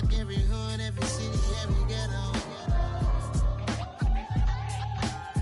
block, every hood, every city, every ghetto.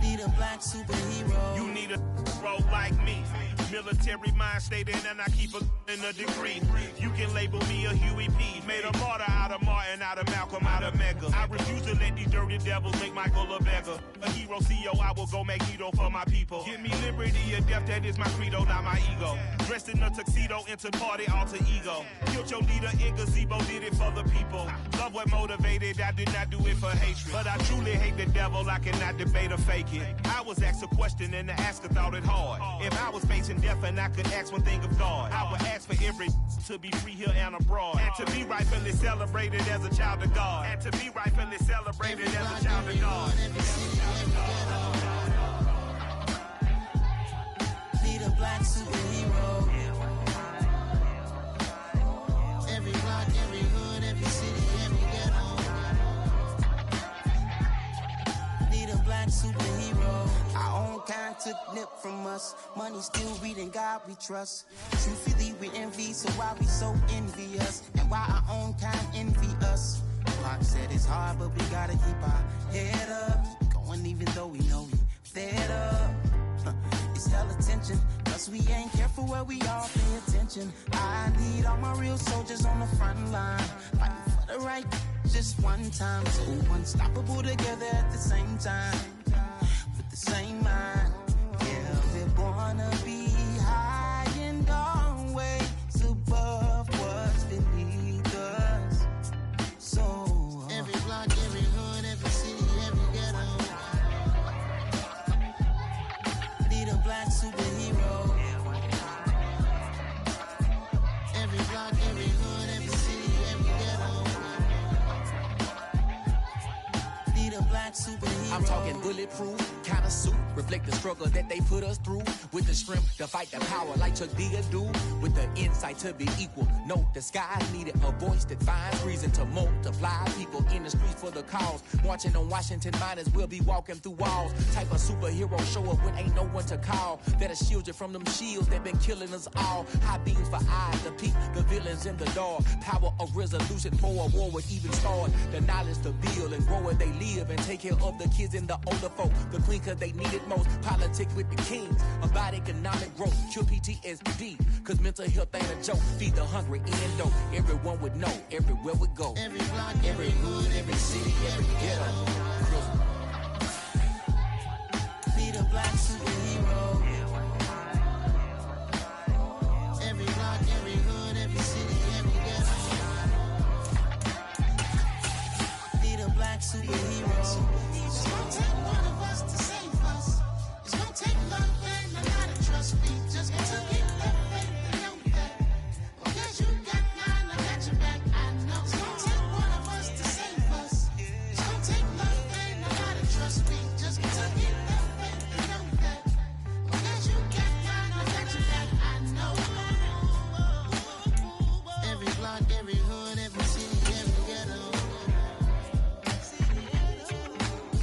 Need a black superhero. You need a bro like me. Military mind stated, and I keep in a degree. You can label me a Huey P. Made a martyr out of Martin, out of Malcolm, out of Mega. I refuse to let these dirty devils make Michael a beggar. A hero CEO, I will go Magneto for my people. Give me liberty or death, that is my credo, not my ego. Dressed in a tuxedo, into party, alter ego. Killed your leader in gazebo, did it for the people. Love what motivated, I did not do it for hatred. But I truly hate the devil, I cannot debate or fake it. I was asked a question and the asker thought it hard. If I was facing death and I could ask one thing of God, I would ask for every to be free here and abroad, and to be rightfully celebrated as a child of God, and to be rightfully celebrated as a child of God. Need a black superhero. Every block, every hood, every city, every ghetto. Need a black superhero. Our own kind took nip from us. Money still reading God we trust. Truthfully we envy, so why we so envious? And why our own kind envy us? Block said it's hard, but we gotta keep our head up. Going even though we know we fed up. It's hell attention, cause we ain't careful where we all pay attention. I need all my real soldiers on the front line, fighting for the right just one time. So unstoppable together at the same time, with the same mind. Yeah, we're born to be high and always above what's beneath us. So every block, every hood, every city, every ghetto. Need a black superhero. Every block, every hood, every city, every ghetto. Need a black superhero. I'm talking bulletproof kind of suit, reflect the struggle that they put us through, with the strength to fight the power like Chuck D do, with the insight to be equal. No disguise needed, a voice that finds reason to multiply people in the streets for the cause. Marching on Washington, miners will be walking through walls. Type of superhero show up when ain't no one to call. That'll shield you from them shields that been killing us all. High beams for eyes to peek the villains in the dark. Power of resolution for a war would even start. The knowledge to build and grow where they live and take care of the kids and the older folk. The queen cause they need it most. Politics with the kings about economic growth. Cure PTSD cause mental health ain't a joke. Feed the hungry in dough. Everyone would know everywhere we go. Every block, every hood, every city, every ghetto. Need a black superhero. Every block, every hood, every city, every ghetto. Need a black superhero. It's gonna take one of us to save us. It's gonna take love and a lot of trust. We just got to get that faith and know that. Because you got mine, I got your back, I know. It's gonna take one of us to save us. It's gonna take love and a lot of trust. We just got to get that faith and know that. Because you got mine, I got your back, I know. Every block, every hood, every city, every ghetto.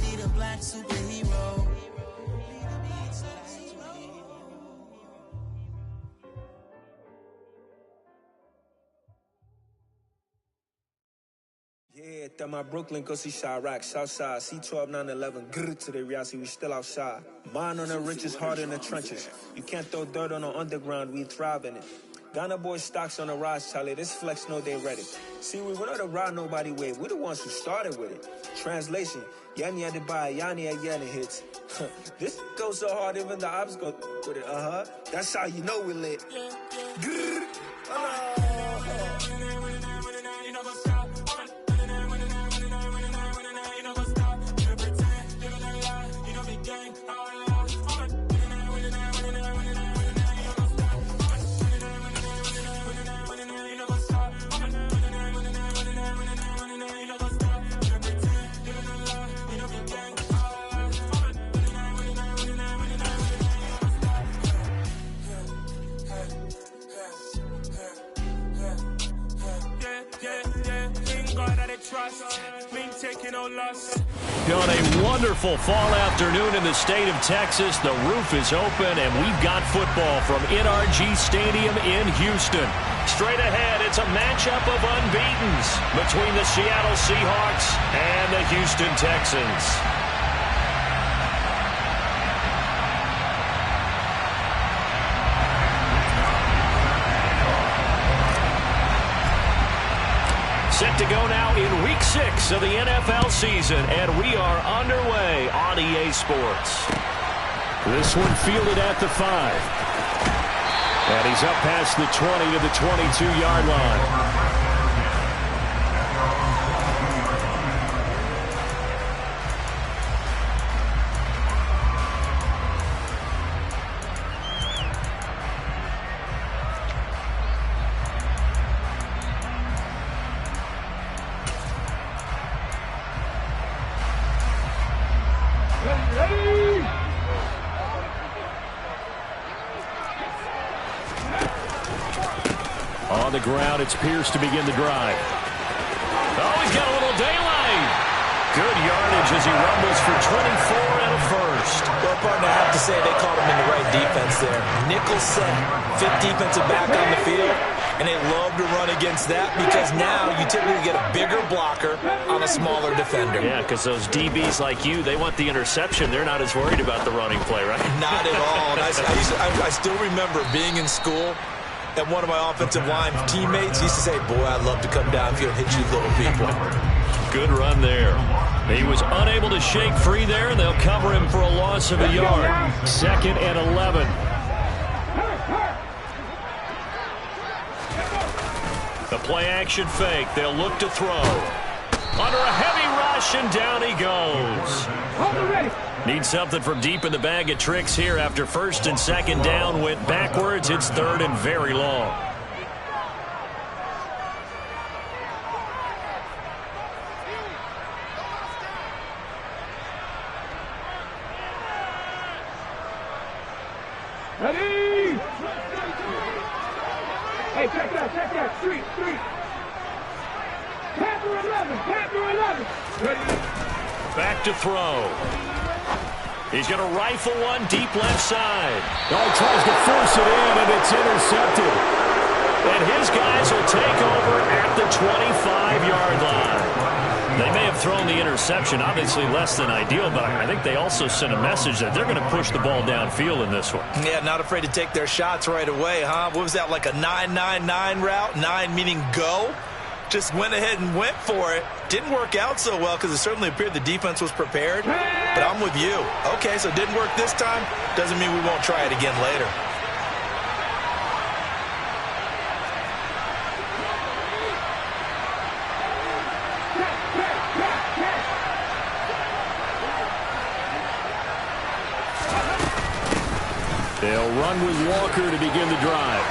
Need a black superhero. Yeah, that my Brooklyn, go see Chirac, Southside, C12, 911, grrr to the reality, we still outside. Mine on the richest, heart in the trenches. You can't throw dirt on the underground, we thrive in it. Ghana boys stocks on the rise, Charlie, this flex know they ready. See, we went on the ride nobody wave, we the ones who started with it. Translation, Yanni had to buy, Yanni had Yanni hits. This goes so hard, even the ops go with it, That's how you know we lit. Grrr, Trust, mean On a wonderful fall afternoon in the state of Texas, the roof is open, and we've got football from NRG Stadium in Houston. Straight ahead, it's a matchup of unbeatens between the Seattle Seahawks and the Houston Texans. Set to go now in Week 6 of the NFL season, and we are underway on EA Sports. This one fielded at the 5. And he's up past the 20 to the 22-yard line. On the ground, it's Pierce to begin the drive. Oh, he's got a little daylight. Good yardage as he rumbles for 24 and a first. Well, partner, I have to say they caught him in the right defense there. Nickel set, fifth defensive back on the field, and they love to run against that because now you typically get a bigger blocker on a smaller defender. Yeah, because those DBs like you, they want the interception. They're not as worried about the running play, right? Not at all. And I still remember being in school, and one of my offensive line teammates used to say, boy, I'd love to come downfield and hit you little people. Good run there. He was unable to shake free there, and they'll cover him for a loss of a yard. 2nd and 11. The play-action fake. They'll look to throw. Under a heavy rush, and down he goes. Need something from deep in the bag of tricks here after 1st and 2nd down. Went backwards. It's 3rd and very long. Ready? Hey, check that. Street. Panther 11. Ready? Back to throw. He's going to rifle one deep left side. Oh, he tries to force it in, and it's intercepted. And his guys will take over at the 25-yard line. They may have thrown the interception, obviously less than ideal, but I think they also sent a message that they're going to push the ball downfield in this one. Yeah, not afraid to take their shots right away, huh? What was that, like a 9-9-9 route? 9 meaning go? Just went ahead and went for it. Didn't work out so well because it certainly appeared the defense was prepared. But I'm with you. Okay, so it didn't work this time. Doesn't mean we won't try it again later. They'll run with Walker to begin the drive.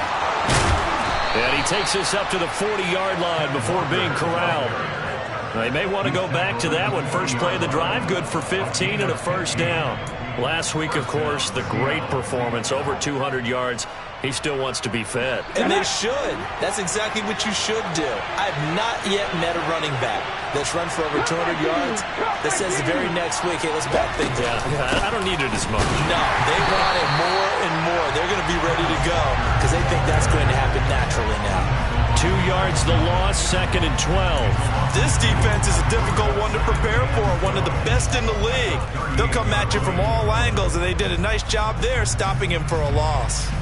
And he takes us up to the 40-yard line before being corralled. They may want to go back to that one. First play of the drive, good for 15 and a first down. Last week, of course, the great performance, over 200 yards. He still wants to be fed. And they should. That's exactly what you should do. I've not yet met a running back that's run for over 200 yards that says the very next week, hey, let's back things up. Yeah, I don't need it as much. No, they want it more and more. They're going to be ready to go because they think that's going to happen naturally now. 2 yards the loss, 2nd and 12. This defense is a difficult one to prepare for, one of the best in the league. They'll come at you from all angles, and they did a nice job there stopping him for a loss.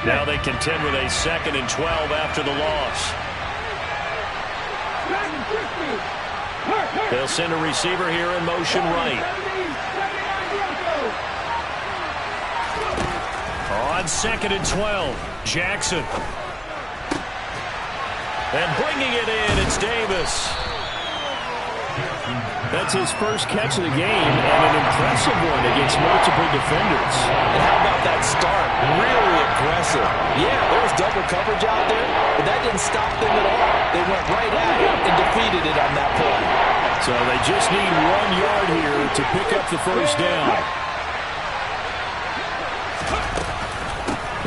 Now they contend with a 2nd and 12 after the loss. They'll send a receiver here in motion right. On 2nd and 12, Jackson. And bringing it in, it's Davis. That's his first catch of the game, and an impressive one against multiple defenders. And how about that start? Really aggressive. Yeah, there was double coverage out there, but that didn't stop them at all. They went right at it and defeated it on that play. So they just need 1 yard here to pick up the first down.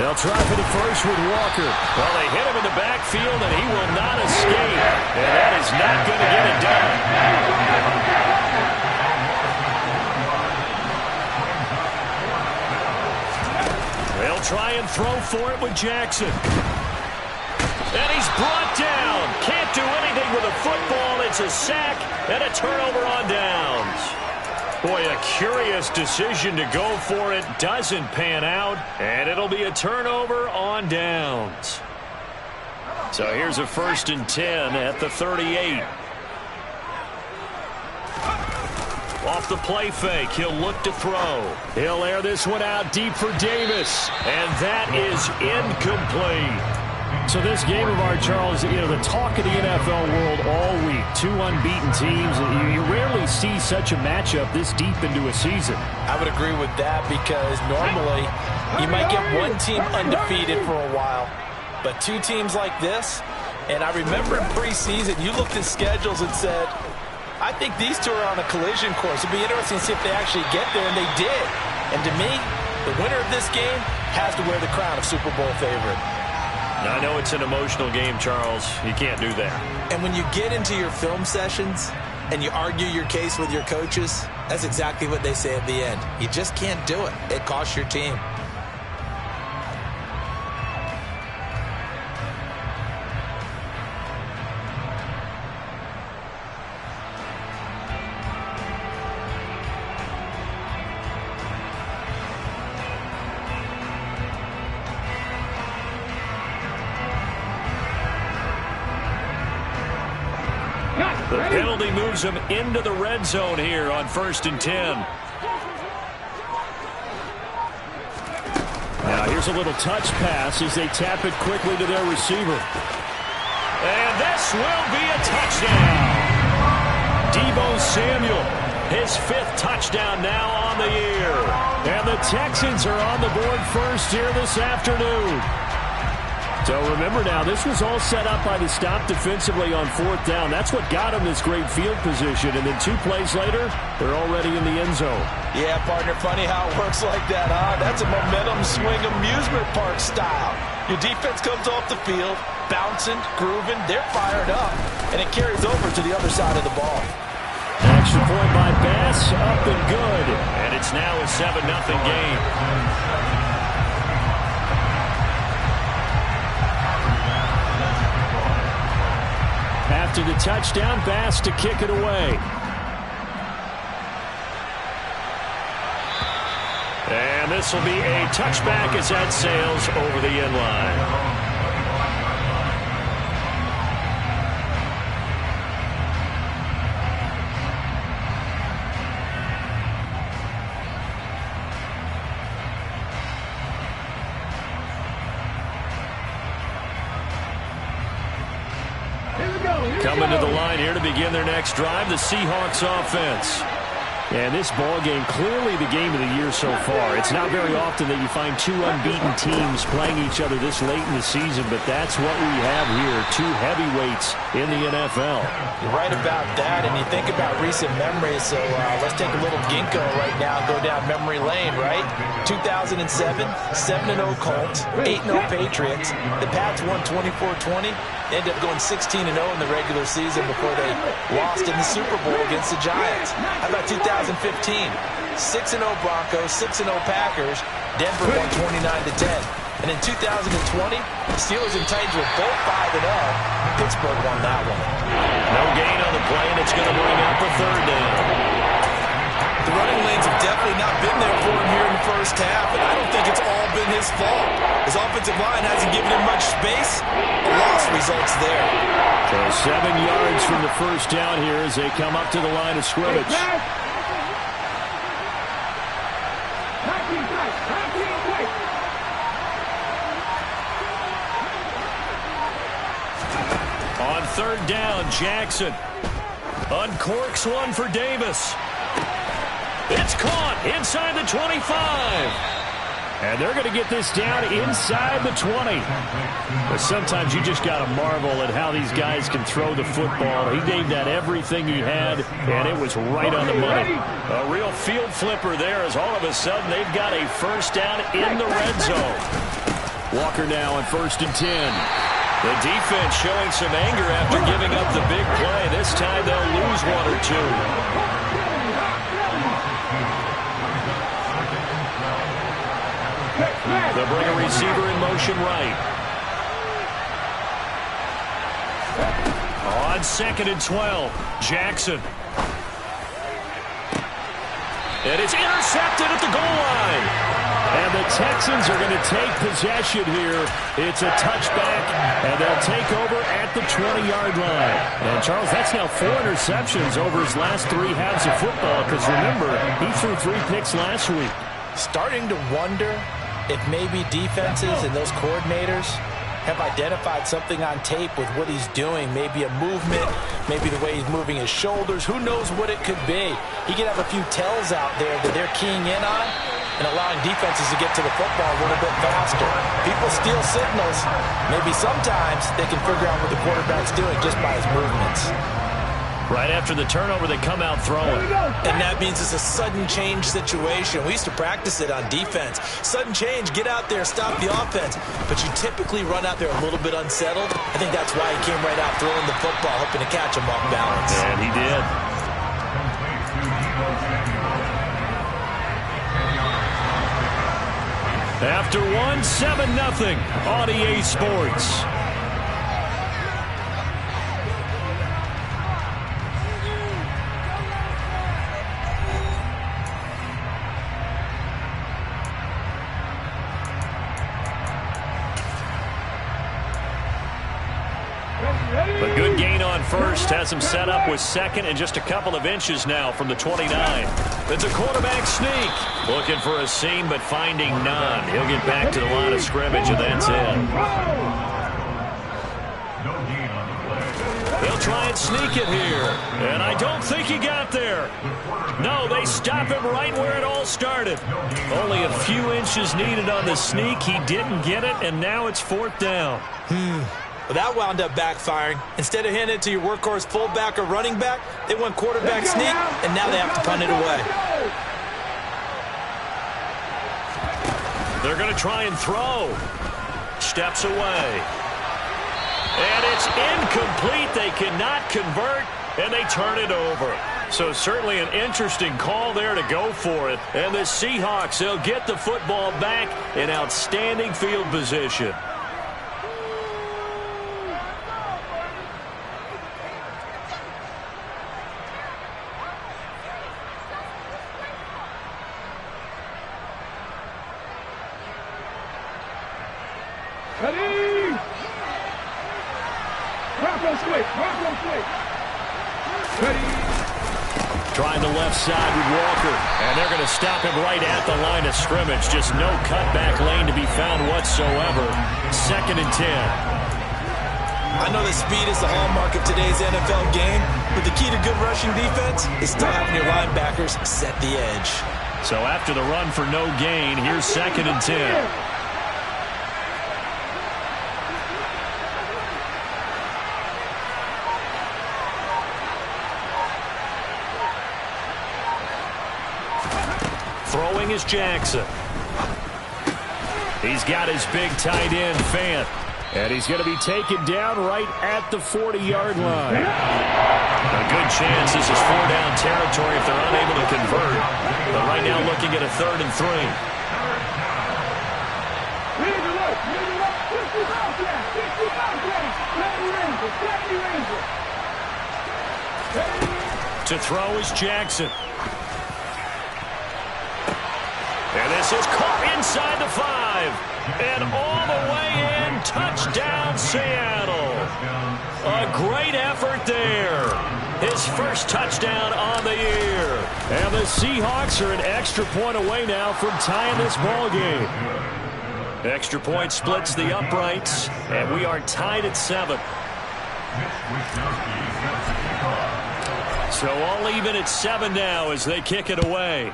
They'll try for the first with Walker. Well, they hit him in the backfield, and he will not escape. And that is not going to get it done. They'll try and throw for it with Jackson. And he's brought down. Can't do anything with a football. It's a sack and a turnover on downs. Boy, a curious decision to go for it. Doesn't pan out. And it'll be a turnover on downs. So here's a 1st and 10 at the 38. Off the play fake, he'll look to throw. He'll air this one out deep for Davis. And that is incomplete. So this game of ours, Charles, the talk of the NFL world all week. 2 unbeaten teams. You rarely see such a matchup this deep into a season. I would agree with that because normally you might get one team undefeated for a while. But 2 teams like this, and I remember in preseason you looked at schedules and said, I think these 2 are on a collision course. It'd be interesting to see if they actually get there, and they did. And to me, the winner of this game has to wear the crown of Super Bowl favorite. I know it's an emotional game, Charles. You can't do that. And when you get into your film sessions and you argue your case with your coaches, that's exactly what they say at the end. You just can't do it. It costs your team. The penalty moves him into the red zone here on 1st and 10. Now here's a little touch pass as they tap it quickly to their receiver. And this will be a touchdown. Deebo Samuel, his 5th touchdown now on the year. And the Texans are on the board first here this afternoon. So remember now, this was all set up by the stop defensively on 4th down. That's what got them this great field position. And then 2 plays later, they're already in the end zone. Yeah, partner, funny how it works like that, huh? That's a momentum swing amusement park style. Your defense comes off the field, bouncing, grooving, they're fired up, and it carries over to the other side of the ball. Extra point by Bass, up and good. And it's now a 7-0 game. After the touchdown, Bass to kick it away. And this will be a touchback as that sails over the end line. Coming to the line here to begin their next drive, the Seahawks offense. And this ball game, clearly the game of the year so far. It's not very often that you find 2 unbeaten teams playing each other this late in the season, but that's what we have here, 2 heavyweights in the NFL. You're right about that, and you think about recent memories, so let's take a little ginkgo right now and go down memory lane, right? 2007, 7-0 Colts, 8-0 Patriots. The Pats won 24-20. They ended up going 16-0 in the regular season before they lost in the Super Bowl against the Giants. How about 2015? 6-0 Broncos, 6-0 Packers. Denver won 29-10. And in 2020, Steelers and Titans were both 5-0. Pittsburgh won that one. No gain on the play, and it's going to bring up a 3rd down. The running lanes have definitely not been there for him here in the first half, and I don't think it's all been his fault. His offensive line hasn't given him much space. A loss results there. So 7 yards from the first down here as they come up to the line of scrimmage. On 3rd down, Jackson uncorks one for Davis. It's caught inside the 25. And they're going to get this down inside the 20. But sometimes you just got to marvel at how these guys can throw the football. He gave that everything he had, and it was right on the money. A real field flipper there as all of a sudden they've got a 1st down in the red zone. Walker now on 1st and 10. The defense showing some anger after giving up the big play. This time they'll lose one or two. They'll bring a receiver in motion right. On 2nd and 12, Jackson. And it's intercepted at the goal line. And the Texans are going to take possession here. It's a touchback, and they'll take over at the 20-yard line. And, Charles, that's now 4 interceptions over his last 3 halves of football, because, remember, he threw 3 picks last week. Starting to wonder if maybe defenses and those coordinators have identified something on tape with what he's doing. Maybe a movement, maybe the way he's moving his shoulders. Who knows what it could be? He could have a few tells out there that they're keying in on and allowing defenses to get to the football a little bit faster. People steal signals. Maybe sometimes they can figure out what the quarterback's doing just by his movements. Right after the turnover, they come out throwing. And that means it's a sudden change situation. We used to practice it on defense. Sudden change, get out there, stop the offense. But you typically run out there a little bit unsettled. I think that's why he came right out throwing the football, hoping to catch him off balance. And he did. After one, 7-0 on EA Sports. A good gain on first has him set up with 2nd and just a couple of inches now from the 29. It's a quarterback sneak. Looking for a seam, but finding none. He'll get back to the line of scrimmage, and that's it. They'll try and sneak it here. And I don't think he got there. No, they stop him right where it all started. Only a few inches needed on the sneak. He didn't get it, and now it's 4th down. Well, that wound up backfiring. Instead of handing it to your workhorse fullback or running back, they went quarterback sneak, and now they have to punt it away. They're going to try and throw. Steps away. And it's incomplete. They cannot convert, and they turn it over. So certainly an interesting call there to go for it. And the Seahawks, they'll get the football back in outstanding field position. Ready? Bronco switch. Ready? Trying the left side with Walker. And they're going to stop him right at the line of scrimmage. Just no cutback lane to be found whatsoever. 2nd and 10. I know that speed is the hallmark of today's NFL game, but the key to good rushing defense is still having your linebackers set the edge. So after the run for no gain, here's 2nd and 10. Throwing is Jackson. He's got his big tight end, Fant. And he's going to be taken down right at the 40-yard line. A good chance this is 4-down territory if they're unable to convert. But right now looking at a 3rd and 3. To throw is Jackson. And this is caught inside the 5. And all the way in, touchdown Seattle. A great effort there. His first touchdown on the year. And the Seahawks are an extra point away now from tying this ball game. Extra point splits the uprights, and we are tied at 7. So all even at 7 now as they kick it away.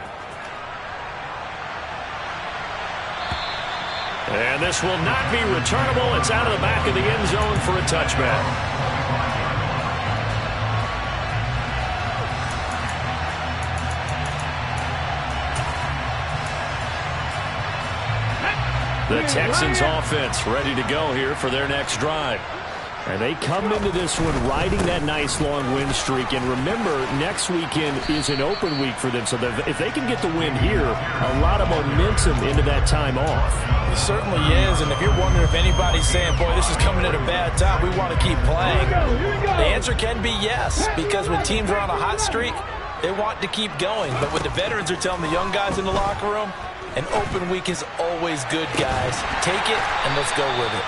And this will not be returnable. It's out of the back of the end zone for a touchback. The Texans offense ready to go here for their next drive. And they come into this one riding that nice long win streak. And remember, next weekend is an open week for them. So if they can get the win here, a lot of momentum into that time off. It certainly is. And if you're wondering if anybody's saying, boy, this is coming at a bad time, we want to keep playing, the answer can be yes. Because when teams are on a hot streak, they want to keep going. But what the veterans are telling the young guys in the locker room, an open week is always good, guys. Take it and let's go with it.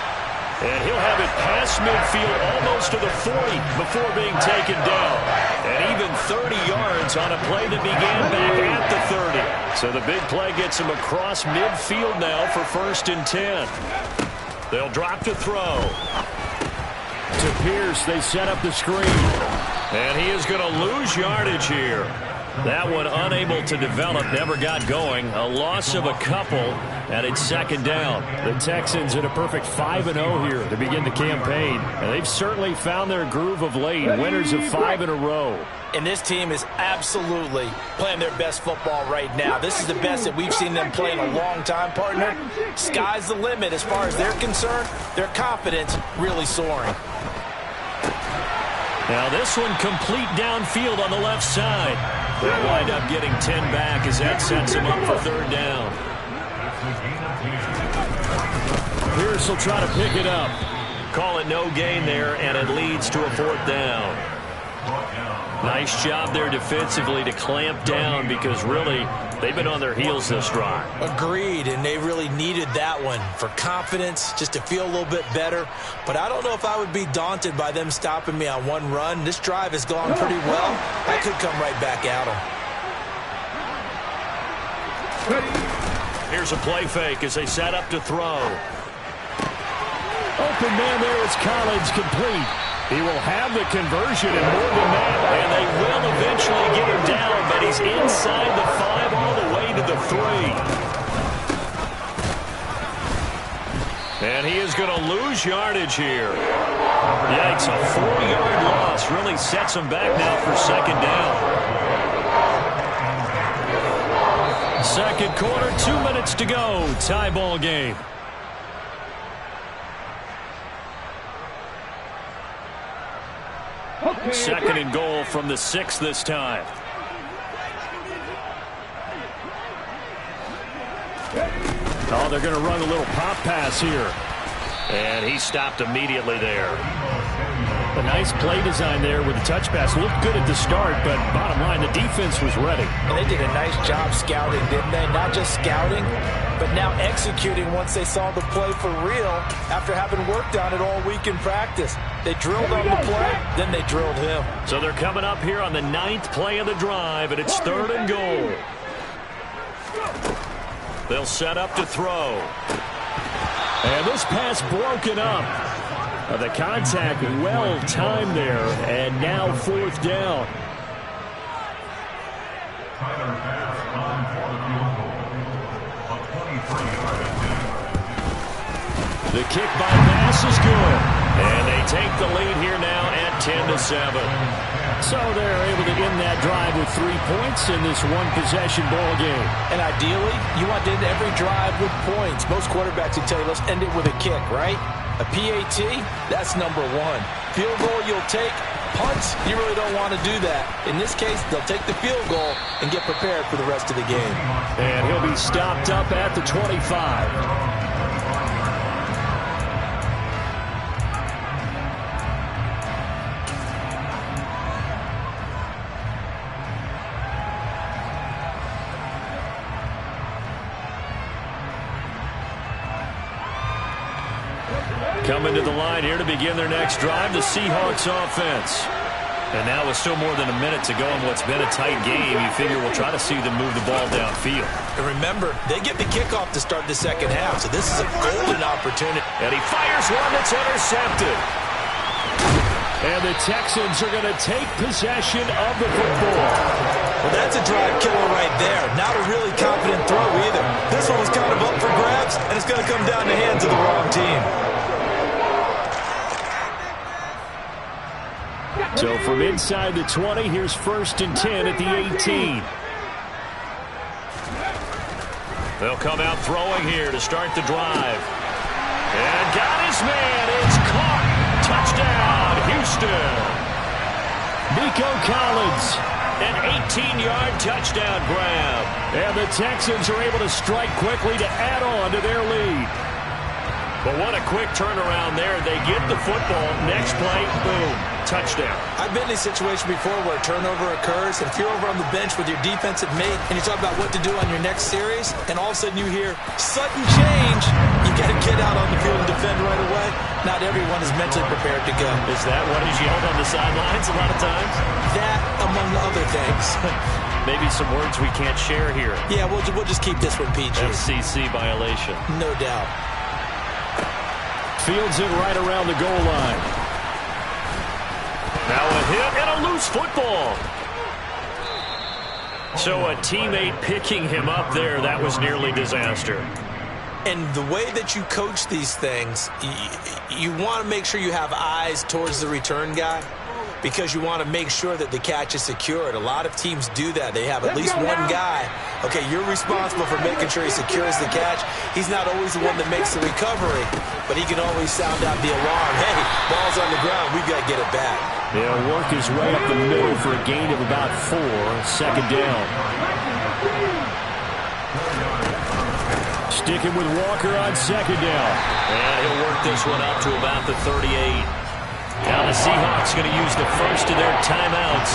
And he'll have it past midfield almost to the 40 before being taken down. And even 30 yards on a play that began back at the 30. So the big play gets him across midfield now for 1st and 10. They'll drop to throw. To Pierce, they set up the screen. And he is going to lose yardage here. That one unable to develop, never got going. A loss of a couple, and it's 2nd down. The Texans in a perfect 5-0 here to begin the campaign. And they've certainly found their groove of late, winners of 5 in a row. And this team is absolutely playing their best football right now. This is the best that we've seen them play in a long time, partner. Sky's the limit as far as they're concerned. Their confidence really soaring. Now this one complete downfield on the left side. They'll wind up getting 10 back as that sets them up for 3rd down. Pierce will try to pick it up. Call it no gain there, and it leads to a 4th down. Nice job there defensively to clamp down because really they've been on their heels this drive. Agreed, and they really needed that one for confidence, just to feel a little bit better. But I don't know if I would be daunted by them stopping me on one run. This drive has gone pretty well. I could come right back at them. Here's a play fake as they set up to throw. Open man there is Collins, complete. He will have the conversion and more than that. And they will eventually get him down, but he's inside the 5 all the way to the 3. And he is going to lose yardage here. Yikes, a 4-yard loss really sets him back now for 2nd down. 2nd quarter, 2 minutes to go. Tie ball game. Second and goal from the 6 this time. Oh, they're going to run a little pop pass here. And he stopped immediately there. A nice play design there with the touch pass. Looked good at the start, but bottom line, the defense was ready. And they did a nice job scouting, didn't they? Not just scouting, but now executing once they saw the play for real after having worked on it all week in practice. They drilled on the play, then they drilled him. So they're coming up here on the 9th play of the drive, and it's 3rd and goal. They'll set up to throw. And this pass broken up. The contact well timed there, and now 4th down. The kick by pass is good. And they take the lead here now at 10-7. So they're able to end that drive with 3 points in this one-possession ball game. And ideally, you want to end every drive with points. Most quarterbacks would tell you, let's end it with a kick, right? A PAT, that's number 1. Field goal you'll take. Punts, you really don't want to do that. In this case, they'll take the field goal and get prepared for the rest of the game. And he'll be stopped up at the 25. Coming to the line here to begin their next drive, the Seahawks offense. And now with still more than a minute to go in what's been a tight game, you figure we'll try to see them move the ball downfield. And remember, they get the kickoff to start the second half, so this is a golden opportunity. And he fires one that's intercepted. And the Texans are going to take possession of the football. Well, that's a drive killer right there. Not a really confident throw either. This one was kind of up for grabs, and it's going to come down the hands of the wrong team. So from inside the 20, here's 1st and 10 at the 18. They'll come out throwing here to start the drive. And got his man. It's caught. Touchdown, Houston. Nico Collins, an 18-yard touchdown grab. And the Texans are able to strike quickly to add on to their lead. But what a quick turnaround there. They get the football. Next play, boom, touchdown. I've been in a situation before where a turnover occurs, and if you're over on the bench with your defensive mate and you talk about what to do on your next series, and all of a sudden you hear sudden change, you got to get out on the field and defend right away. Not everyone is mentally prepared to go. Is that what is yelled on the sidelines a lot of times? That, among other things. Maybe some words we can't share here. Yeah, we'll just keep this one PG. FCC violation. No doubt. Fields it right around the goal line. Now a hit and a loose football. So a teammate picking him up there, that was nearly disaster. And the way that you coach these things, you want to make sure you have eyes towards the return guy because you want to make sure that the catch is secured. A lot of teams do that. They have at least one guy. Okay, you're responsible for making sure he secures the catch. He's not always the one that makes the recovery, but he can always sound out the alarm. Hey, ball's on the ground. We've got to get it back. They'll work his way up the middle for a gain of about 4. Second down. Sticking with Walker on second down. And he'll work this one up to about the 38. Now the Seahawks going to use the first of their timeouts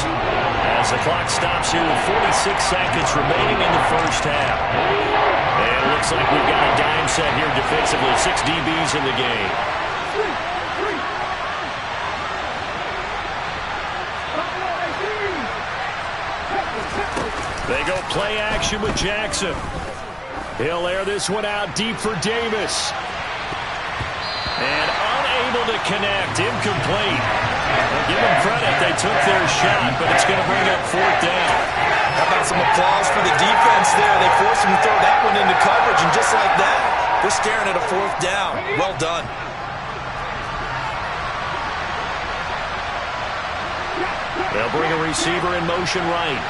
as the clock stops here with 46 seconds remaining in the first half. And it looks like we've got a dime set here defensively. 6 DBs in the game. They go play action with Jackson. He'll air this one out deep for Davis. And unable to connect. Incomplete. Well, give them credit. They took their shot, but it's going to bring up 4th down. How about some applause for the defense there? They forced him to throw that one into coverage, and just like that, they're staring at a 4th down. Well done. They'll bring a receiver in motion right.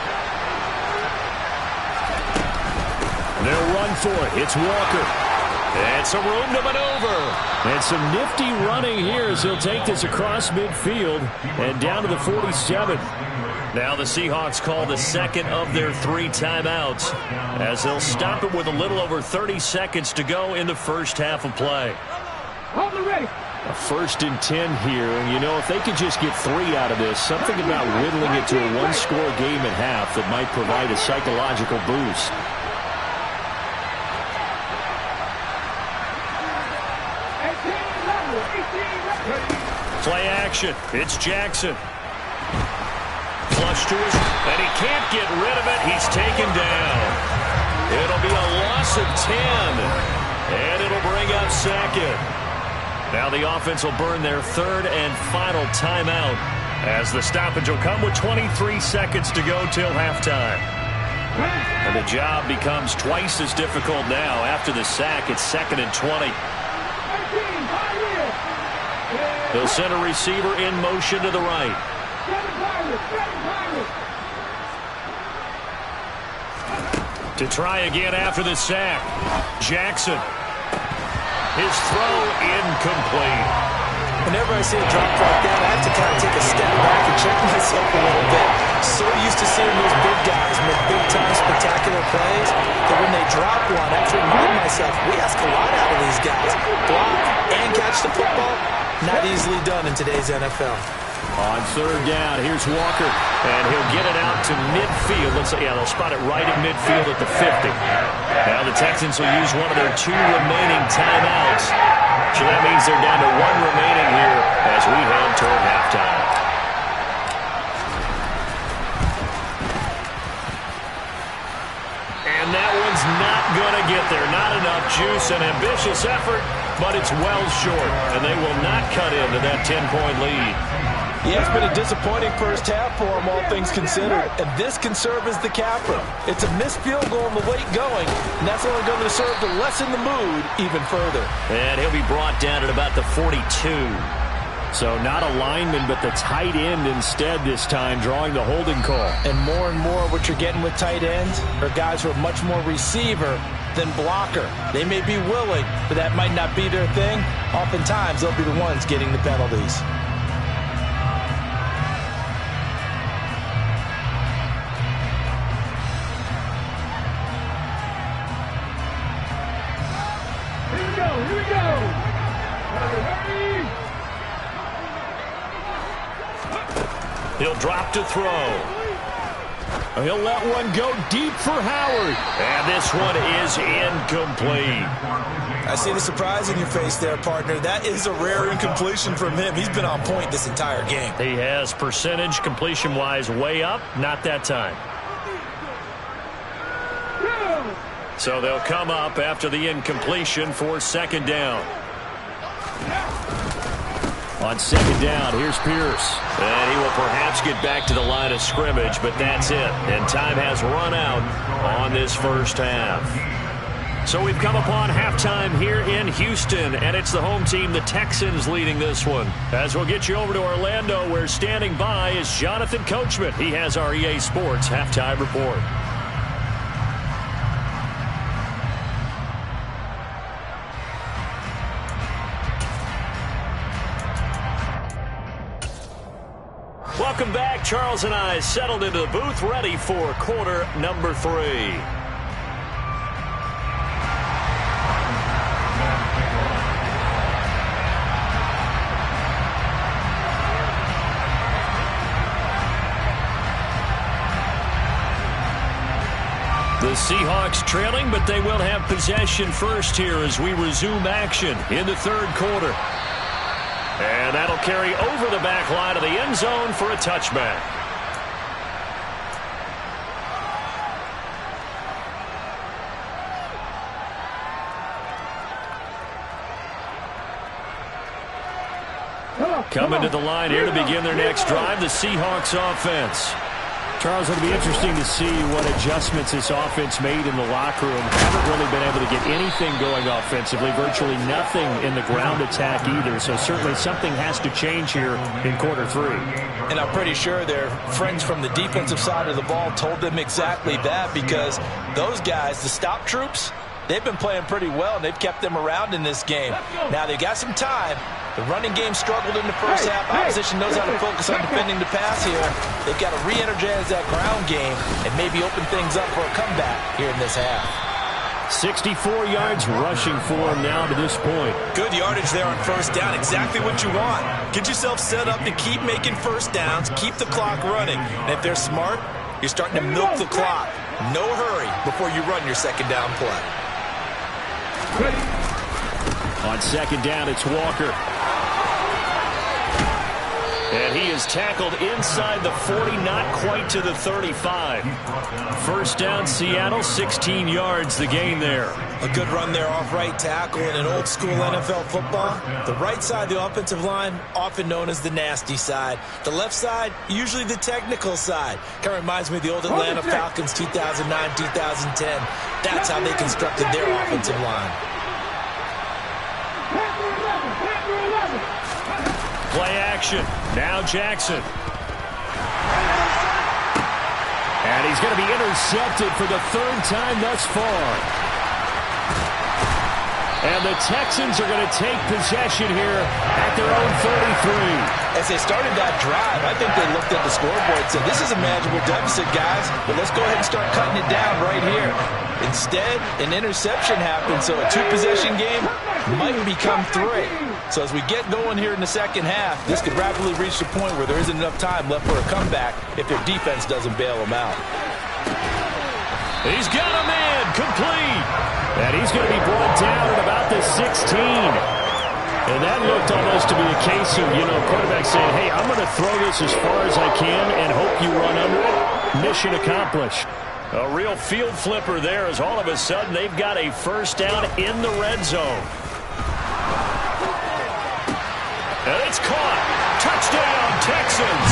They'll run for it. It's Walker. And some room to maneuver. And some nifty running here as he'll take this across midfield and down to the 47. Now the Seahawks call the second of their 3 timeouts as they'll stop it with a little over 30 seconds to go in the first half of play. Hold it ready. A 1st and 10 here. And, you know, if they could just get 3 out of this, something about whittling it to a 1-score game at half that might provide a psychological boost. Play action. It's Jackson. Flush to his, and he can't get rid of it. He's taken down. It'll be a loss of 10, and it'll bring up 2nd. Now the offense will burn their 3rd and final timeout as the stoppage will come with 23 seconds to go till halftime. And the job becomes twice as difficult now. After the sack, it's 2nd and 20. They'll send a receiver in motion to the right. To try again after the sack. Jackson. His throw incomplete. Whenever I see a drop like that, I have to kind of take a step back and check myself a little bit. So used to seeing those big guys make big-time spectacular plays that when they drop one, I have to remind myself, we ask a lot out of these guys. Block and catch the football, not easily done in today's NFL. On 3rd down, here's Walker. And he'll get it out to midfield. They'll spot it right at midfield at the 50. Now the Texans will use one of their 2 remaining timeouts. So that means they're down to 1 remaining here as we head toward halftime. And that one's not going to get there. Not enough juice. An ambitious effort, but it's well short. And they will not cut into that 10-point lead. Yeah, it's been a disappointing first half for them, all things considered. And this can serve as the capper. It's a missed field goal in the late going, and that's only going to serve to lessen the mood even further. And he'll be brought down at about the 42. So not a lineman, but the tight end instead this time, drawing the holding call. And more what you're getting with tight ends are guys who are much more receiver than blocker. They may be willing, but that might not be their thing. Oftentimes, they'll be the ones getting the penalties. Here we go. He'll drop to throw. He'll let one go deep for Howard. And this one is incomplete. I see the surprise in your face there, partner. That is a rare incompletion from him. He's been on point this entire game. He has percentage completion-wise way up. Not that time. So they'll come up after the incompletion for second down. On second down, here's Pierce. And he will perhaps get back to the line of scrimmage, but that's it. And time has run out on this first half. So we've come upon halftime here in Houston, and it's the home team, the Texans, leading this one. As we'll get you over to Orlando, where standing by is Jonathan Coachman. He has our EA Sports halftime report. Welcome back. Charles and I settled into the booth, ready for quarter number 3. The Seahawks trailing, but they will have possession first here as we resume action in the third quarter. And that'll carry over the back line of the end zone for a touchback. Coming to the line here to begin their next drive, the Seahawks offense. Charles, it'll be interesting to see what adjustments this offense made in the locker room. Haven't really been able to get anything going offensively, virtually nothing in the ground attack either. So certainly something has to change here in quarter 3. And I'm pretty sure their friends from the defensive side of the ball told them exactly that, because those guys, the stop troops, they've been playing pretty well, and they've kept them around in this game. Now, they've got some time. The running game struggled in the first half. Opposition knows how to focus on defending the pass here. They've got to re-energize that ground game and maybe open things up for a comeback here in this half. 64 yards rushing for him now to this point. Good yardage there on first down. Exactly what you want. Get yourself set up to keep making first downs, keep the clock running. And if they're smart, you're starting to milk the clock. No hurry before you run your second down play. On second down, it's Walker. And he is tackled inside the 40, not quite to the 35. First down, Seattle, 16 yards, the gain there. A good run there off right tackle in an old school NFL football. The right side of the offensive line, often known as the nasty side. The left side, usually the technical side. Kind of reminds me of the old Atlanta Falcons 2009, 2010. That's how they constructed their offensive line. Play action. Now Jackson. And he's going to be intercepted for the third time thus far. And the Texans are going to take possession here at their own 33. As they started that drive, I think they looked at the scoreboard and said, this is a manageable deficit, guys, but let's go ahead and start cutting it down right here. Instead, an interception happened, so a 2-possession game might become 3. So as we get going here in the second half, this could rapidly reach the point where there isn't enough time left for a comeback if their defense doesn't bail them out. He's got a man complete. And he's going to be brought down at about the 16. And that looked almost to be a case of, quarterback saying, hey, I'm going to throw this as far as I can and hope you run under it. Mission accomplished. A real field flipper there as all of a sudden they've got a first down in the red zone. And it's caught. Touchdown, Texans.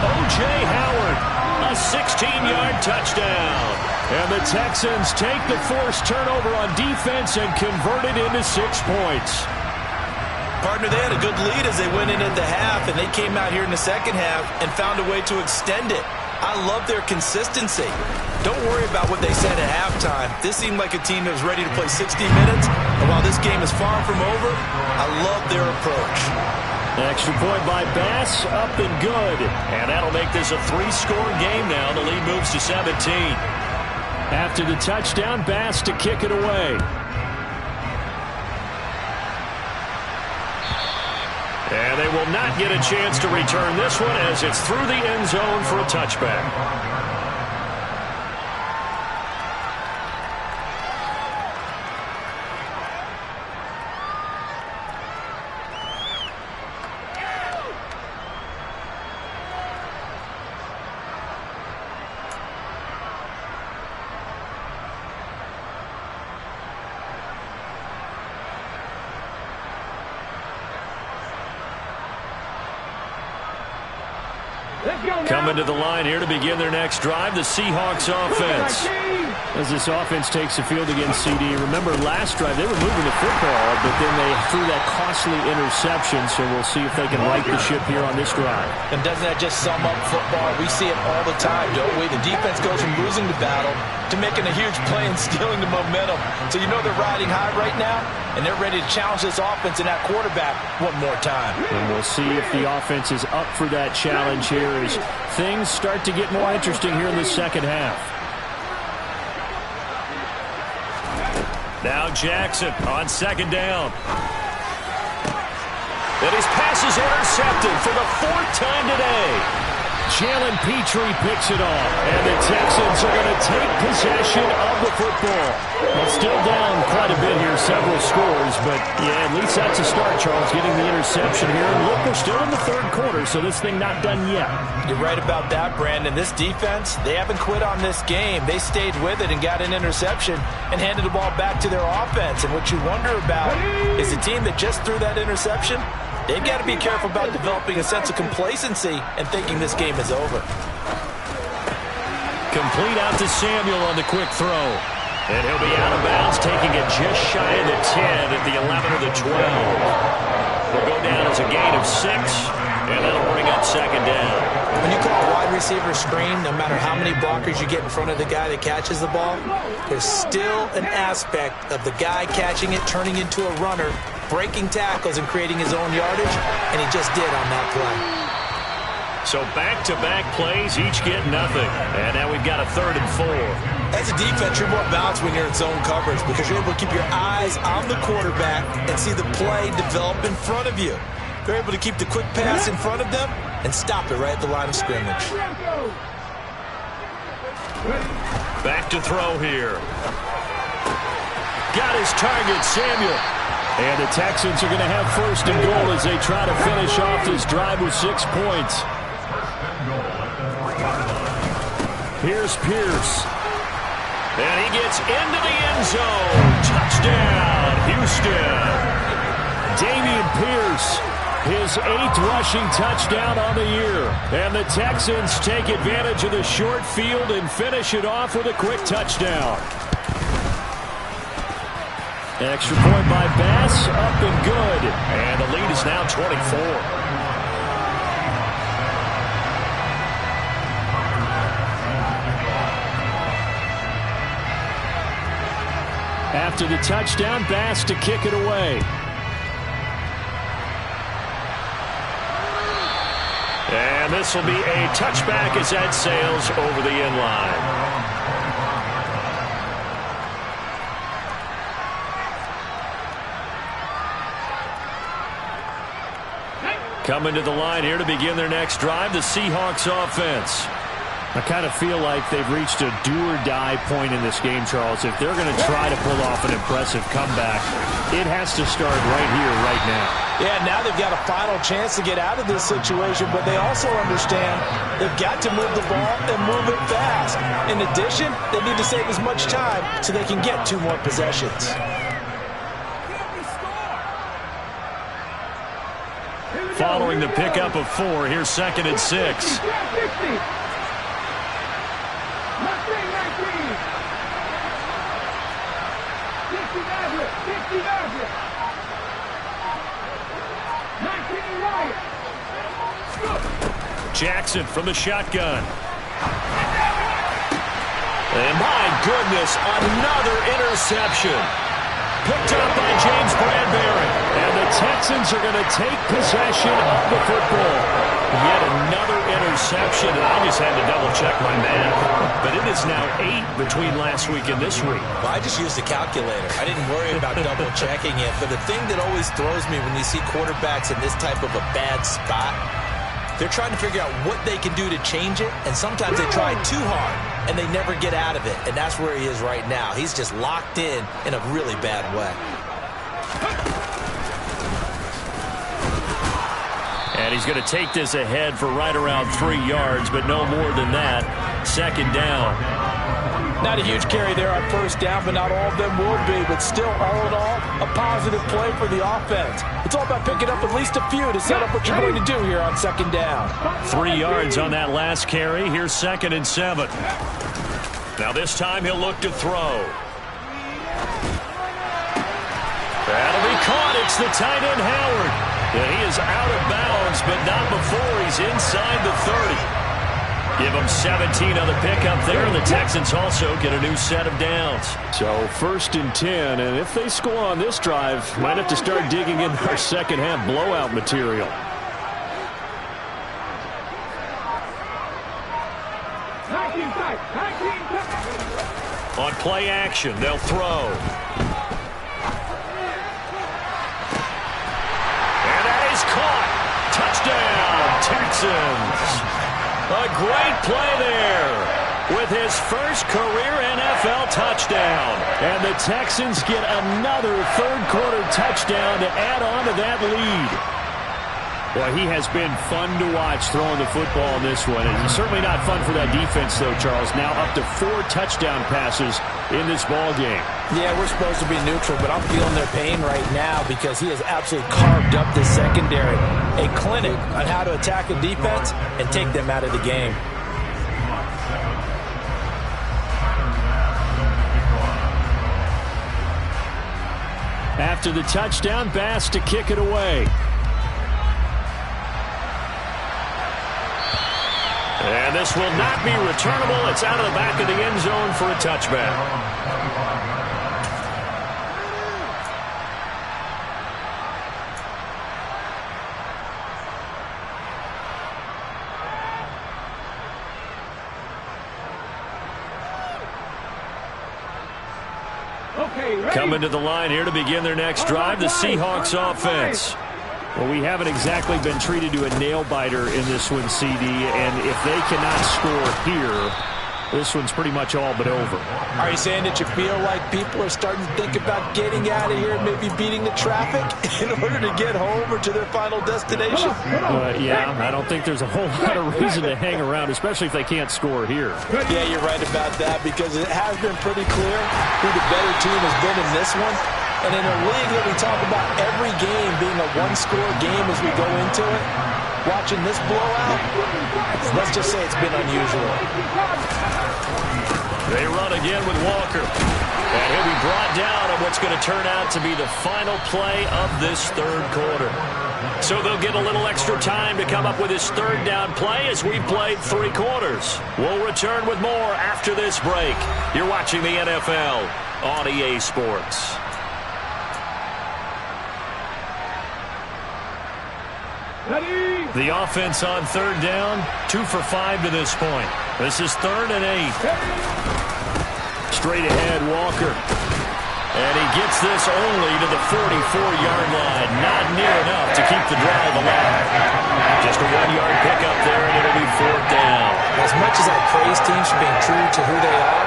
O.J. Howard, a 16-yard touchdown. And the Texans take the forced turnover on defense and convert it into 6 points. Partner, they had a good lead as they went in at the half, and they came out here in the second half and found a way to extend it. I love their consistency. Don't worry about what they said at halftime. This seemed like a team that was ready to play 60 minutes. And while this game is far from over, I love their approach. Extra point by Bass, up and good. And that'll make this a 3-score game now. The lead moves to 17. After the touchdown, Bass to kick it away. And they will not get a chance to return this one as it's through the end zone for a touchback. Coming to the line here to begin their next drive, the Seahawks offense. As this offense takes the field against CD, remember last drive they were moving the football, but then they threw that costly interception, so we'll see if they can right the ship here on this drive. And doesn't that just sum up football? We see it all the time, don't we? The defense goes from losing the battle to making a huge play and stealing the momentum. So you know they're riding high right now, and they're ready to challenge this offense and that quarterback one more time. And we'll see if the offense is up for that challenge here as things start to get more interesting here in the second half. Now Jackson on second down. And his pass is intercepted for the 4th time today. Jalen Petrie picks it off, and the Texans are going to take possession of the football. Well, still down quite a bit here, several scores, but yeah, at least that's a start, Charles, getting the interception here. And look, we're still in the 3rd quarter, so this thing not done yet. You're right about that, Brandon. This defense, they haven't quit on this game. They stayed with it and got an interception and handed the ball back to their offense. And what you wonder about is the team that just threw that interception, they've got to be careful about developing a sense of complacency and thinking this game is over. Complete out to Samuel on the quick throw. And he'll be out of bounds, taking it just shy of the 10 at the 11 or the 12. Will go down as a gain of 6, and that'll bring up second down. When you call a wide receiver screen, no matter how many blockers you get in front of the guy that catches the ball, there's still an aspect of the guy catching it, turning into a runner, breaking tackles and creating his own yardage, and he just did on that play. So back-to-back plays, each get nothing. And now we've got a 3rd and 4. As a defense, you're more balanced when you're in zone coverage because you're able to keep your eyes on the quarterback and see the play develop in front of you. They're able to keep the quick pass in front of them and stop it right at the line of scrimmage. Back to throw here. Got his target, Samuel. And the Texans are going to have 1st and goal as they try to finish off this drive with 6 points. Here's Pierce. And he gets into the end zone. Touchdown, Houston. Dameon Pierce, his 8th rushing touchdown on the year. And the Texans take advantage of the short field and finish it off with a quick touchdown. Extra point by Bass, up and good. And the lead is now 24. After the touchdown, Bass to kick it away. And this will be a touchback as that sails over the end line. Coming to the line here to begin their next drive, the Seahawks offense. I kind of feel like they've reached a do-or-die point in this game, Charles. If they're going to try to pull off an impressive comeback, it has to start right here, right now. Yeah, now they've got a final chance to get out of this situation, but they also understand they've got to move the ball and move it fast. In addition, they need to save as much time so they can get 2 more possessions. Following the pickup of 4, here's 2nd and 6. Jackson from the shotgun. And my goodness, another interception. Picked up by James Bradbury. And the Texans are going to take possession of the football. Yet another interception, and I just had to double-check my math. But it is now 8 between last week and this week. Well, I just used the calculator. I didn't worry about double-checking it. But the thing that always throws me when you see quarterbacks in this type of a bad spot, they're trying to figure out what they can do to change it, and sometimes they try too hard, and they never get out of it. And that's where he is right now. He's just locked in a really bad way. And he's going to take this ahead for right around 3 yards, but no more than that. Second down. Not a huge carry there on first down, but not all of them will be. But still, all in all, a positive play for the offense. It's all about picking up at least a few to set up what you're going to do here on second down. 3 yards on that last carry. Here's 2nd and 7. Now this time he'll look to throw. That'll be caught. It's the tight end, Howard. And he is out of bounds, but not before he's inside the 30. Give him 17 on the pickup there, and the Texans also get a new set of downs. So 1st and 10, and if they score on this drive, might have to start digging in our second half blowout material. On play action, they'll throw. And that is caught. Touchdown, Texans. A great play there with his first career NFL touchdown. And the Texans get another third-quarter touchdown to add on to that lead. Boy, he has been fun to watch throwing the football in this one. It's certainly not fun for that defense, though, Charles. Now up to 4 touchdown passes in this ball game. Yeah, we're supposed to be neutral, but I'm feeling their pain right now because he has absolutely carved up this secondary. A clinic on how to attack a defense and take them out of the game. After the touchdown, Bass to kick it away. And this will not be returnable. It's out of the back of the end zone for a touchback. Coming to the line here to begin their next drive, the Seahawks offense. Well, we haven't exactly been treated to a nail-biter in this one, CD, and if they cannot score here, this one's pretty much all but over. Are you saying that you feel like people are starting to think about getting out of here and maybe beating the traffic in order to get home or to their final destination? Yeah, I don't think there's a whole lot of reason to hang around, especially if they can't score here. Yeah, you're right about that because it has been pretty clear who the better team has been in this one. And in a league that we talk about every game being a one-score game as we go into it, watching this blowout, let's just say it's been unusual. They run again with Walker. And he'll be brought down on what's going to turn out to be the final play of this third quarter. So they'll get a little extra time to come up with his third down play as we've played 3 quarters. We'll return with more after this break. You're watching the NFL on EA Sports. The offense on third down, 2 for 5 to this point. This is 3rd and 8. Straight ahead, Walker. And he gets this only to the 44-yard line. Not near enough to keep the drive alive. Just a 1-yard pickup there, and it'll be 4th down. As much as I praise teams for being true to who they are,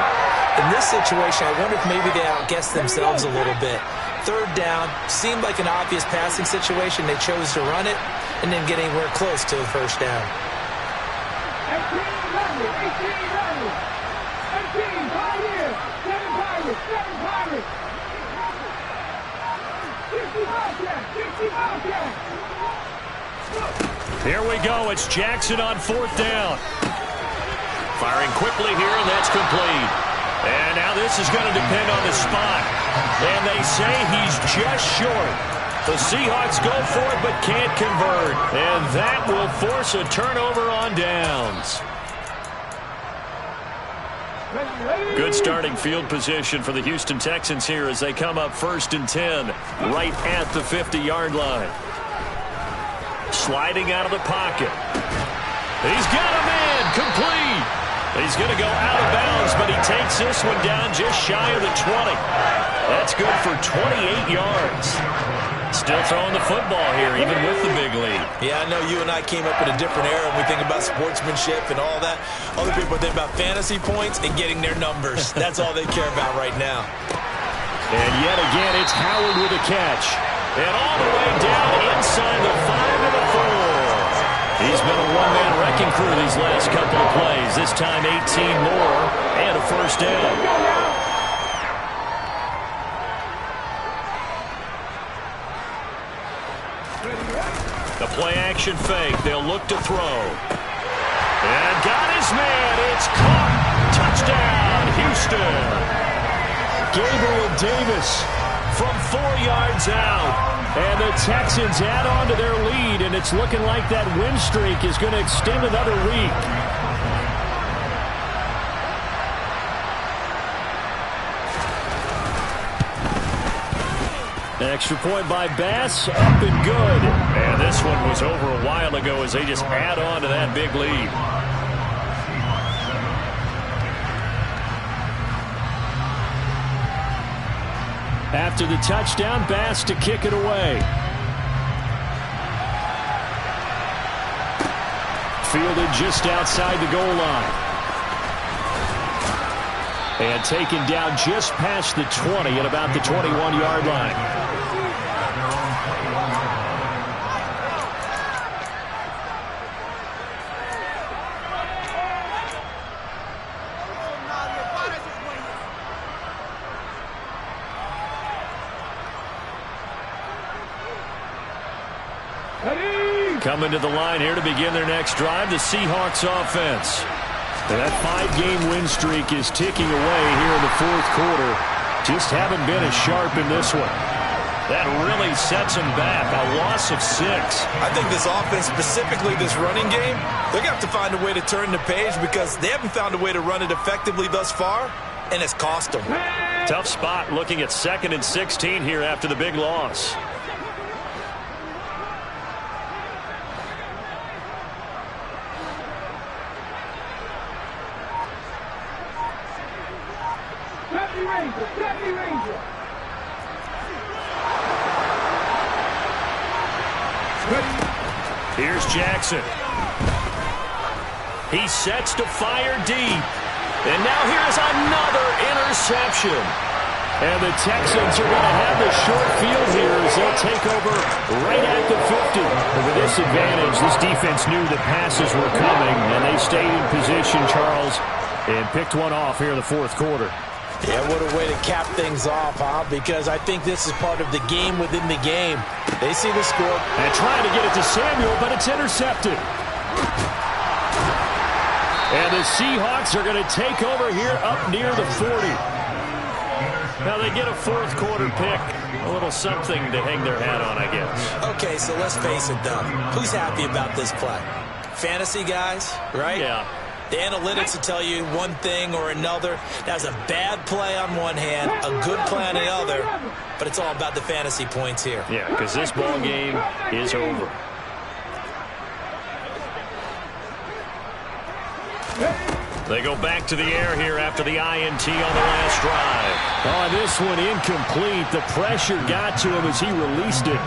in this situation, I wonder if maybe they outguessed themselves a little bit. 3rd down, seemed like an obvious passing situation. They chose to run it and didn't get anywhere close to the 1st down. 18 Pirates, 7 Pirates, 7 Pirates. 60 Wildcats. Here we go. It's Jackson on 4th down. Firing quickly here, and that's complete. And now this is going to depend on the spot. And they say he's just short. The Seahawks go for it but can't convert. And that will force a turnover on downs. Good starting field position for the Houston Texans here as they come up 1st and 10 right at the 50-yard line. Sliding out of the pocket. He's got a man complete. He's going to go out of bounds, but he takes this one down just shy of the 20. That's good for 28 yards. Still throwing the football here, even with the big lead. Yeah, I know you and I came up in a different era when we think about sportsmanship and all that. Other people think about fantasy points and getting their numbers. That's all they care about right now. And yet again, it's Howard with a catch. And all the way down inside the 5 and the 4. He's been a one-man wrecking crew these last couple of plays. This time 18 more and a first down. The play-action fake. They'll look to throw. And got his man. It's caught. Touchdown, Houston. Gabriel Davis from 4 yards out. And the Texans add on to their lead, and it's looking like that win streak is going to extend another week. Extra point by Bass, up and good. And this one was over a while ago as they just add on to that big lead. After the touchdown, Bass to kick it away. Fielded just outside the goal line. And taken down just past the 20 at about the 21-yard line. Coming to the line here to begin their next drive, the Seahawks offense. That 5-game win streak is ticking away here in the 4th quarter. Just haven't been as sharp in this one. That really sets them back. A loss of 6. I think this offense, specifically this running game, they're going to have to find a way to turn the page because they haven't found a way to run it effectively thus far, and it's cost them. Tough spot looking at 2nd and 16 here after the big loss. Here's Jackson. He sets to fire deep. And now here's another interception. And the Texans are going to have the short field here as they'll take over right at the 50. And with this advantage, this defense knew the passes were coming, and they stayed in position, Charles, and picked one off here in the 4th quarter. Yeah, what a way to cap things off, huh? Because I think this is part of the game within the game. They see the score. And trying to get it to Samuel, but it's intercepted. And the Seahawks are going to take over here up near the 40. Now they get a 4th quarter pick. A little something to hang their hat on, I guess. Okay, so let's face it, though. Who's happy about this play? Fantasy guys, right? Yeah. The analytics will tell you one thing or another. That's a bad play on one hand, a good play on the other, but it's all about the fantasy points here. Yeah, because this ball game is over. They go back to the air here after the INT on the last drive. Oh, this one incomplete. The pressure got to him as he released it.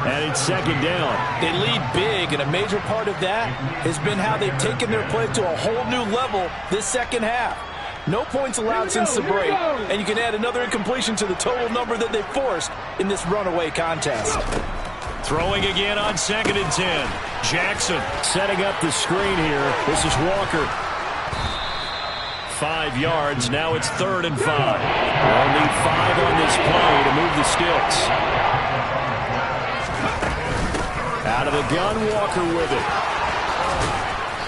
And it's 2nd down. They lead big, and a major part of that has been how they've taken their play to a whole new level this 2nd half. No points allowed since the break, and you can add another incompletion to the total number that they forced in this runaway contest. Throwing again on 2nd and 10. Jackson setting up the screen here. This is Walker. 5 yards. Now it's 3rd and 5. They'll need 5 on this play to move the sticks. Out of the gun, Walker with it.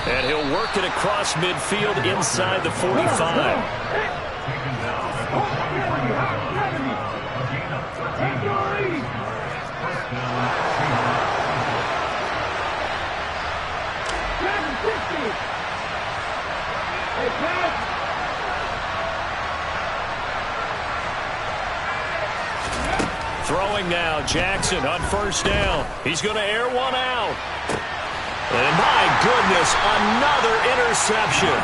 And he'll work it across midfield inside the 45. Throwing now, Jackson on first down. He's going to air one out. And my goodness, another interception.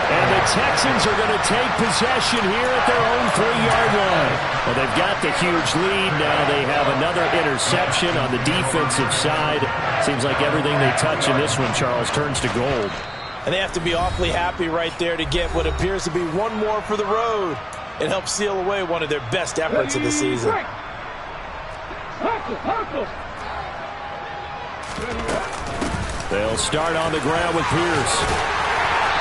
And the Texans are going to take possession here at their own 3-yard line. Well, they've got the huge lead. Now they have another interception on the defensive side. Seems like everything they touch in this one, Charles, turns to gold. And they have to be awfully happy right there to get what appears to be one more for the road. It helps seal away one of their best efforts of the season. They'll start on the ground with Pierce.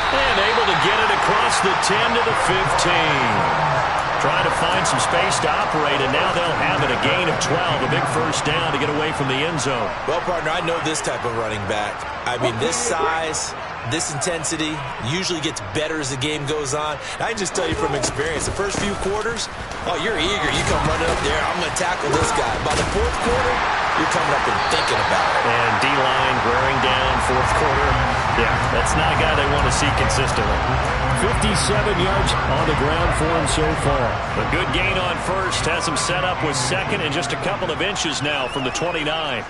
And able to get it across the 10 to the 15. Trying to find some space to operate, and now they'll have it, a gain of 12, a big first down to get away from the end zone. Well, partner, I know this type of running back. I mean, this size, this intensity usually gets better as the game goes on. I can just tell you from experience, the first few quarters, oh, you're eager. You come running up there, I'm going to tackle this guy. By the fourth quarter, you're coming up and thinking about it. And D-line wearing down fourth quarter. Yeah, that's not a guy they want to see consistently. 57 yards on the ground for him so far. A good gain on first has him set up with second and just a couple of inches now from the 29.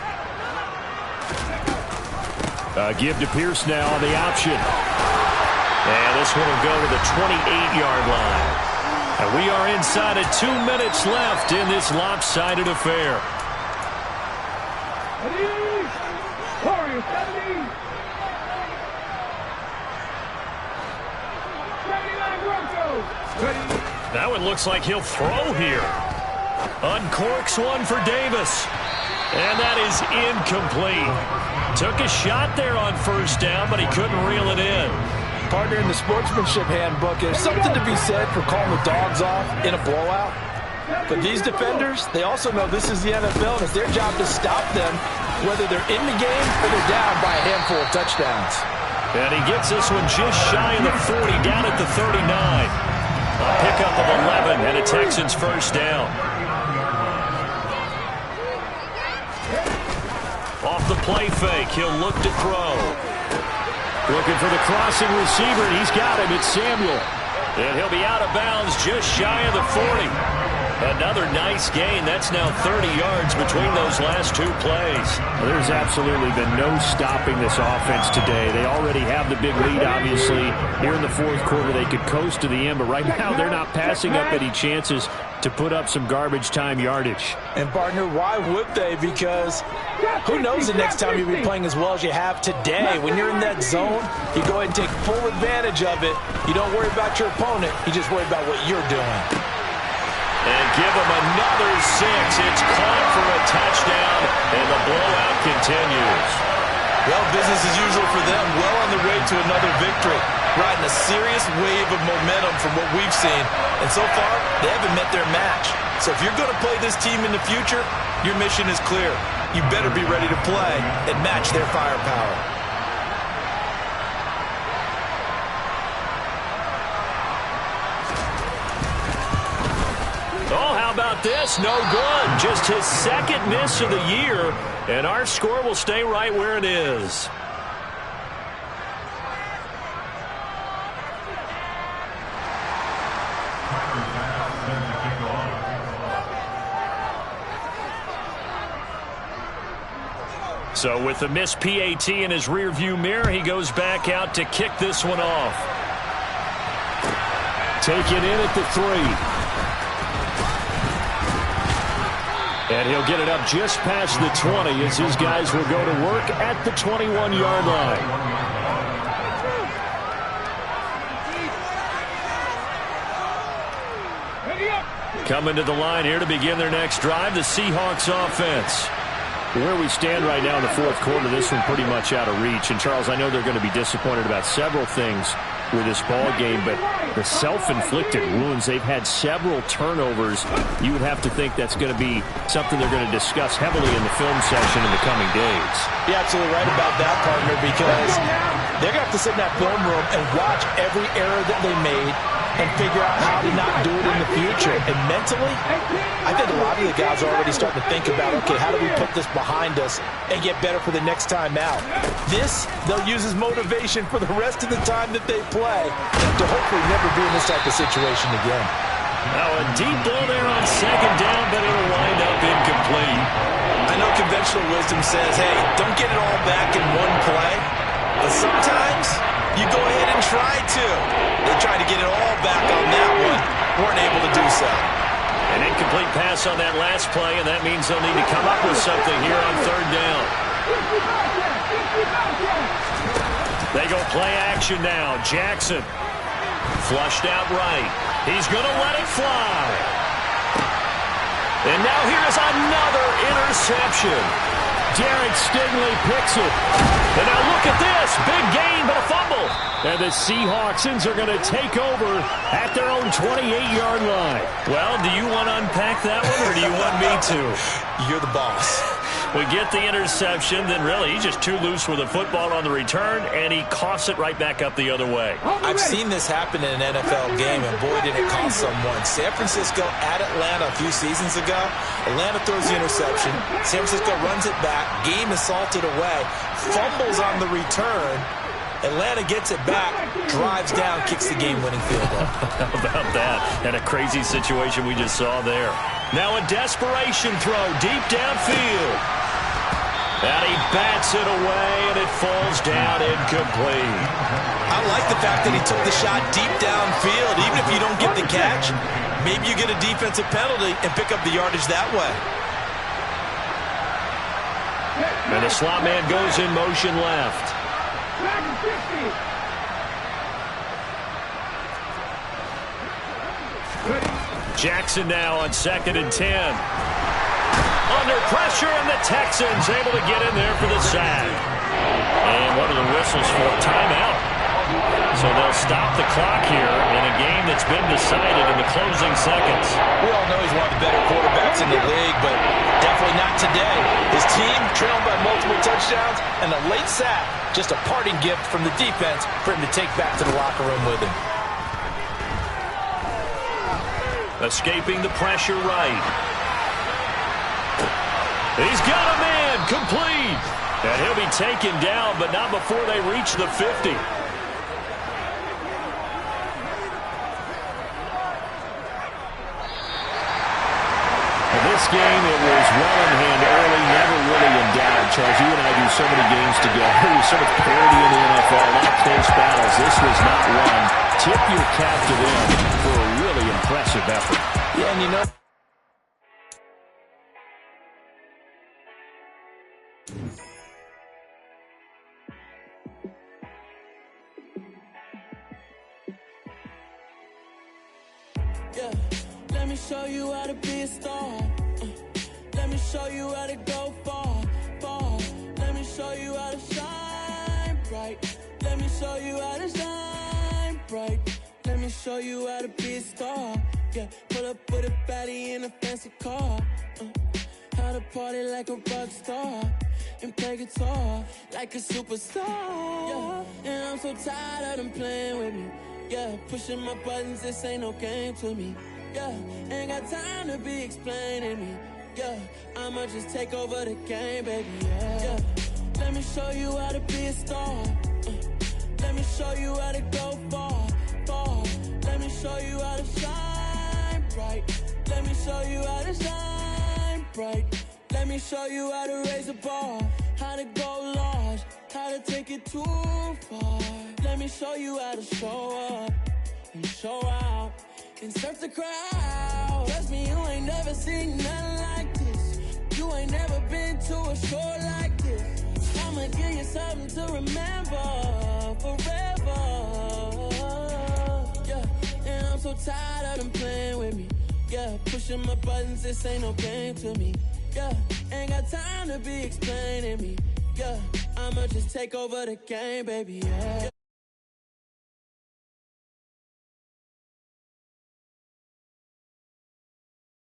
Give to Pierce now on the option. And this one will go to the 28-yard line. And we are inside of 2 minutes left in this lopsided affair. That one looks like he'll throw here. Uncorks one for Davis. And that is incomplete. Took a shot there on first down, but he couldn't reel it in. Partner, in the sportsmanship handbook, there's something to be said for calling the dogs off in a blowout. But these defenders, they also know this is the NFL, and it's their job to stop them, whether they're in the game or they're down by a handful of touchdowns. And he gets this one just shy of the 40, down at the 39. A pickup of 11 and a Texans first down. Off the play fake, he'll look to throw. Looking for the crossing receiver, and he's got him. It's Samuel. And he'll be out of bounds just shy of the 40. Another nice gain. That's now 30 yards between those last two plays. Well, there's absolutely been no stopping this offense today. They already have the big lead, obviously. Here in the fourth quarter, they could coast to the end, but right now they're not passing up any chances to put up some garbage time yardage. And, partner, why would they? Because who knows the next time you'll be playing as well as you have today. When you're in that zone, you go ahead and take full advantage of it. You don't worry about your opponent. You just worry about what you're doing. And give him another 6. It's caught for a touchdown, and the blowout continues. Well, business as usual for them. Well on the way to another victory. Riding a serious wave of momentum from what we've seen. And so far, they haven't met their match. So if you're going to play this team in the future, your mission is clear. You better be ready to play and match their firepower. Oh, how about this? No good. Just his second miss of the year, and our score will stay right where it is. So with the missed PAT in his rearview mirror, he goes back out to kick this one off. Taken in at the 3. And he'll get it up just past the 20 as his guys will go to work at the 21-yard line. Coming to the line here to begin their next drive, the Seahawks offense. Where we stand right now in the fourth quarter, this one pretty much out of reach. And, Charles, I know they're going to be disappointed about several things with this ball game, but the self-inflicted wounds, they've had several turnovers. You would have to think that's going to be something they're going to discuss heavily in the film session in the coming days. You're absolutely right about that, partner, because they're going to have to sit in that film room and watch every error that they made and figure out how to not do it in the future. And mentally, I think a lot of the guys are already starting to think about, okay, how do we put this behind us and get better for the next time out? This, they'll use as motivation for the rest of the time that they play to hopefully never be in this type of situation again. Now a deep ball there on second down, but it'll wind conventional wisdom says, hey, don't get it all back in one play. But sometimes you go ahead and try to. They tried to get it all back on that one. Weren't able to do so. An incomplete pass on that last play, and that means they'll need to come up with something here on third down. They go play action now. Jackson flushed out right. He's going to let it fly. And now here's another interception. Derek Stingley picks it. And now look at this. Big gain, but a fumble. And the Seahawksans are going to take over at their own 28-yard line. Well, do you want to unpack that one, or do you want me to? You're the boss. We get the interception, then really he's just too loose with the football on the return, and he coughs it right back up the other way. I've seen this happen in an NFL game, and boy, did it cost someone. San Francisco at Atlanta a few seasons ago. Atlanta throws the interception. San Francisco runs it back. Game is salted away. Fumbles on the return. Atlanta gets it back, drives down, kicks the game-winning field goal. How about that? And a crazy situation we just saw there. Now a desperation throw deep downfield. And he bats it away, and it falls down incomplete. I like the fact that he took the shot deep downfield. Even if you don't get the catch, maybe you get a defensive penalty and pick up the yardage that way. And the slot man goes in motion left. Jackson now on 2nd and 10. Under pressure, and the Texans able to get in there for the sack. And what are the whistles for? Timeout. So they'll stop the clock here in a game that's been decided in the closing seconds. We all know he's one of the better quarterbacks in the league, but definitely not today. His team trailed by multiple touchdowns, and a late sack, just a parting gift from the defense for him to take back to the locker room with him. Escaping the pressure right. He's got a man, complete. And he'll be taken down, but not before they reach the 50. In this game, it was well in hand early, never really in doubt. Charles, you and I do so many games together. There's so much parity in the NFL, a lot of close battles. This was not one. Tip your cap to them for a really impressive effort. Yeah, and you know, yeah, let me show you how to be a star. Let me show you how to go far, far. Let me show you how to shine bright. Let me show you how to shine bright. Let me show you how to be a star. Yeah, pull up with a baddie in a fancy car. How to party like a rock star and play guitar like a superstar. Yeah, and I'm so tired of them playing with me. Yeah, pushing my buttons, this ain't no game to me. Yeah, ain't got time to be explaining me. Yeah, I'ma just take over the game, baby. Yeah, let me show you how to be a star. Let me show you how to go far, far. Let me show you how to shine bright. Let me show you how to shine bright. Let me show you how to raise a bar, how to go large, how to take it too far. Let me show you how to show up and show out and surf the crowd. Trust me, you ain't never seen nothing like this. You ain't never been to a show like this. I'ma give you something to remember forever. Yeah, and I'm so tired of them playing with me. Yeah, pushing my buttons, this ain't no game to me. Yeah, ain't got time to be explaining me. Yeah, I'ma just take over the game, baby. Yeah.